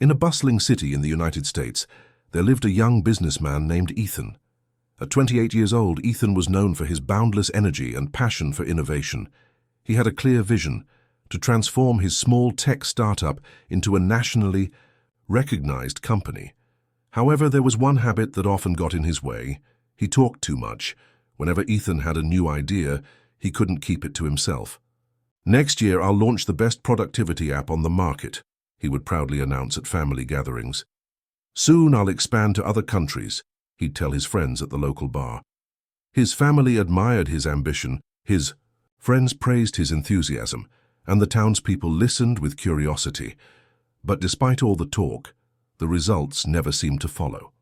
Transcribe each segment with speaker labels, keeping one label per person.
Speaker 1: In a bustling city in the United States, there lived a young businessman named Ethan. At 28 years old, Ethan was known for his boundless energy and passion for innovation. He had a clear vision to transform his small tech startup into a nationally recognized company. However, there was one habit that often got in his way. He talked too much. Whenever Ethan had a new idea, he couldn't keep it to himself. "Next year, I'll launch the best productivity app on the market," he would proudly announce at family gatherings. "Soon I'll expand to other countries," he'd tell his friends at the local bar. His family admired his ambition, his friends praised his enthusiasm, and the townspeople listened with curiosity. But despite all the talk, the results never seemed to follow.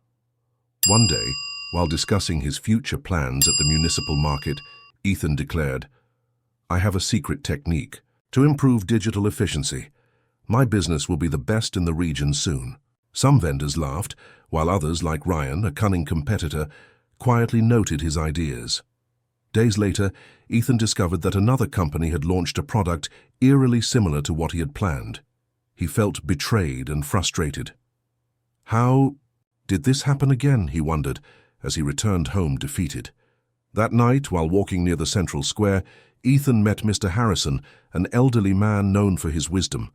Speaker 1: One day, while discussing his future plans at the municipal market, Ethan declared, "I have a secret technique to improve digital efficiency. My business will be the best in the region soon." Some vendors laughed, while others, like Ryan, a cunning competitor, quietly noted his ideas. Days later, Ethan discovered that another company had launched a product eerily similar to what he had planned. He felt betrayed and frustrated. How did this happen again, he wondered, as he returned home defeated. That night, while walking near the central square, Ethan met Mr. Harrison, an elderly man known for his wisdom.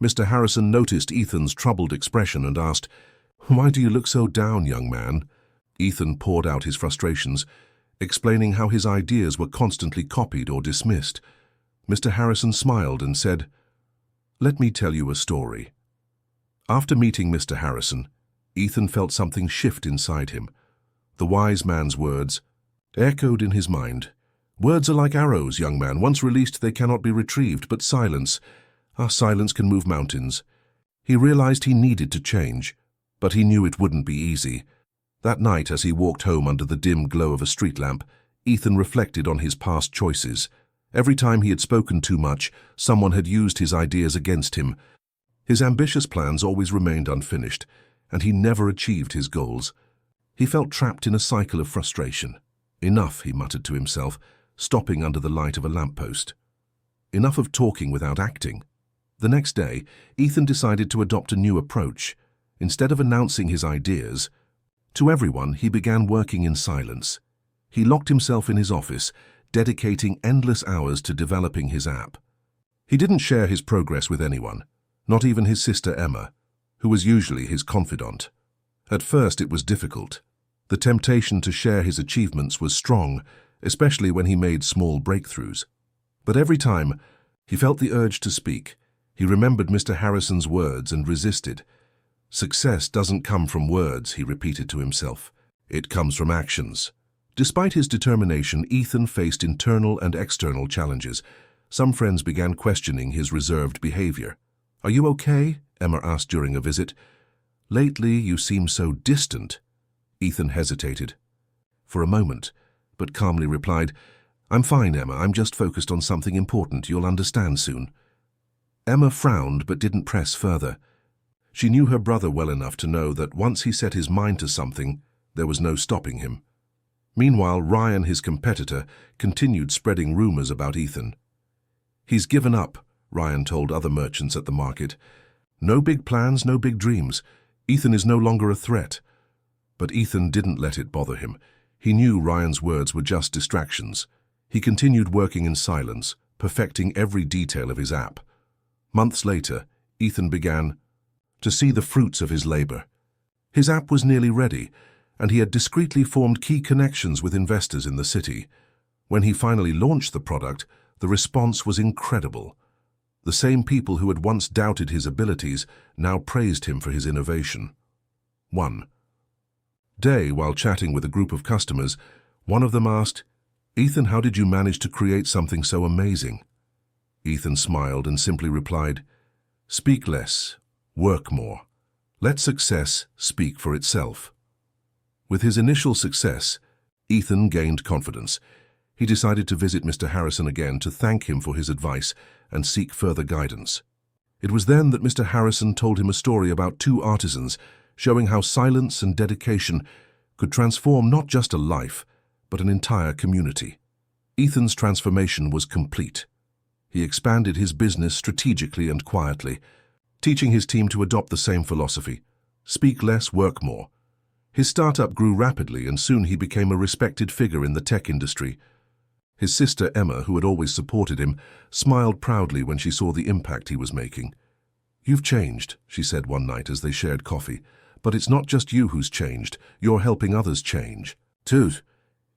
Speaker 1: Mr. Harrison noticed Ethan's troubled expression and asked, "Why do you look so down, young man?" Ethan poured out his frustrations, explaining how his ideas were constantly copied or dismissed. Mr. Harrison smiled and said, "Let me tell you a story." After meeting Mr. Harrison, Ethan felt something shift inside him. The wise man's words echoed in his mind. "Words are like arrows, young man. Once released, they cannot be retrieved, but silence, silence can move mountains." He realized he needed to change, but he knew it wouldn't be easy. That night, as he walked home under the dim glow of a street lamp, Ethan reflected on his past choices. Every time he had spoken too much, someone had used his ideas against him. His ambitious plans always remained unfinished, and he never achieved his goals. He felt trapped in a cycle of frustration. "Enough," he muttered to himself, stopping under the light of a lamppost. "Enough of talking without acting." The next day, Ethan decided to adopt a new approach. Instead of announcing his ideas to everyone, he began working in silence. He locked himself in his office, dedicating endless hours to developing his app. He didn't share his progress with anyone, not even his sister Emma, who was usually his confidant. At first it was difficult. The temptation to share his achievements was strong, especially when he made small breakthroughs. But every time he felt the urge to speak, he remembered Mr. Harrison's words and resisted. "Success doesn't come from words," he repeated to himself. "It comes from actions." Despite his determination, Ethan faced internal and external challenges. Some friends began questioning his reserved behavior. "Are you okay?" Emma asked during a visit. "Lately, you seem so distant." Ethan hesitated for a moment, but calmly replied, "I'm fine, Emma. I'm just focused on something important. You'll understand soon." Emma frowned but didn't press further. She knew her brother well enough to know that once he set his mind to something, there was no stopping him. Meanwhile, Ryan, his competitor, continued spreading rumors about Ethan. "He's given up," Ryan told other merchants at the market. "No big plans, no big dreams. Ethan is no longer a threat." But Ethan didn't let it bother him. He knew Ryan's words were just distractions. He continued working in silence, perfecting every detail of his app. Months later, Ethan began to see the fruits of his labor. His app was nearly ready, and he had discreetly formed key connections with investors in the city. When he finally launched the product, the response was incredible. The same people who had once doubted his abilities now praised him for his innovation. One day, while chatting with a group of customers, one of them asked, "Ethan, how did you manage to create something so amazing?" Ethan smiled and simply replied, "Speak less, work more. Let success speak for itself." With his initial success, Ethan gained confidence. He decided to visit Mr. Harrison again to thank him for his advice and seek further guidance. It was then that Mr. Harrison told him a story about two artisans, showing how silence and dedication could transform not just a life, but an entire community. Ethan's transformation was complete. He expanded his business strategically and quietly, teaching his team to adopt the same philosophy: speak less, work more. His startup grew rapidly, and soon he became a respected figure in the tech industry. His sister Emma, who had always supported him, smiled proudly when she saw the impact he was making. "You've changed," she said one night as they shared coffee. "But it's not just you who's changed. You're helping others change, too."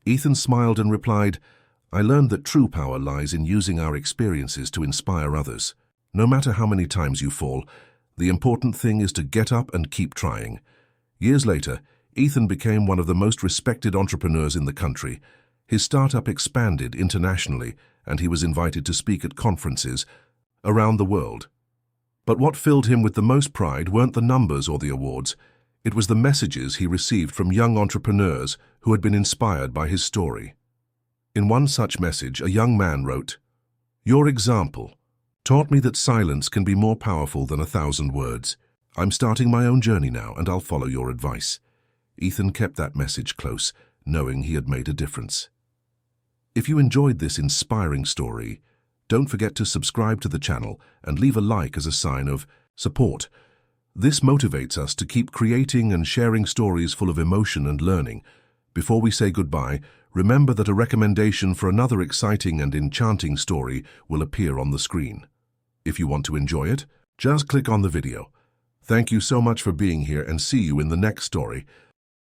Speaker 1: Ethan smiled and replied, "I learned that true power lies in using our experiences to inspire others. No matter how many times you fall, the important thing is to get up and keep trying." Years later, Ethan became one of the most respected entrepreneurs in the country. His startup expanded internationally, and he was invited to speak at conferences around the world. But what filled him with the most pride weren't the numbers or the awards. It was the messages he received from young entrepreneurs who had been inspired by his story. In one such message, a young man wrote, "Your example taught me that silence can be more powerful than 1,000 words. I'm starting my own journey now, and I'll follow your advice." Ethan kept that message close, knowing he had made a difference. If you enjoyed this inspiring story, don't forget to subscribe to the channel and leave a like as a sign of support. This motivates us to keep creating and sharing stories full of emotion and learning. Before we say goodbye, remember that a recommendation for another exciting and enchanting story will appear on the screen. If you want to enjoy it, just click on the video. Thank you so much for being here, and see you in the next story.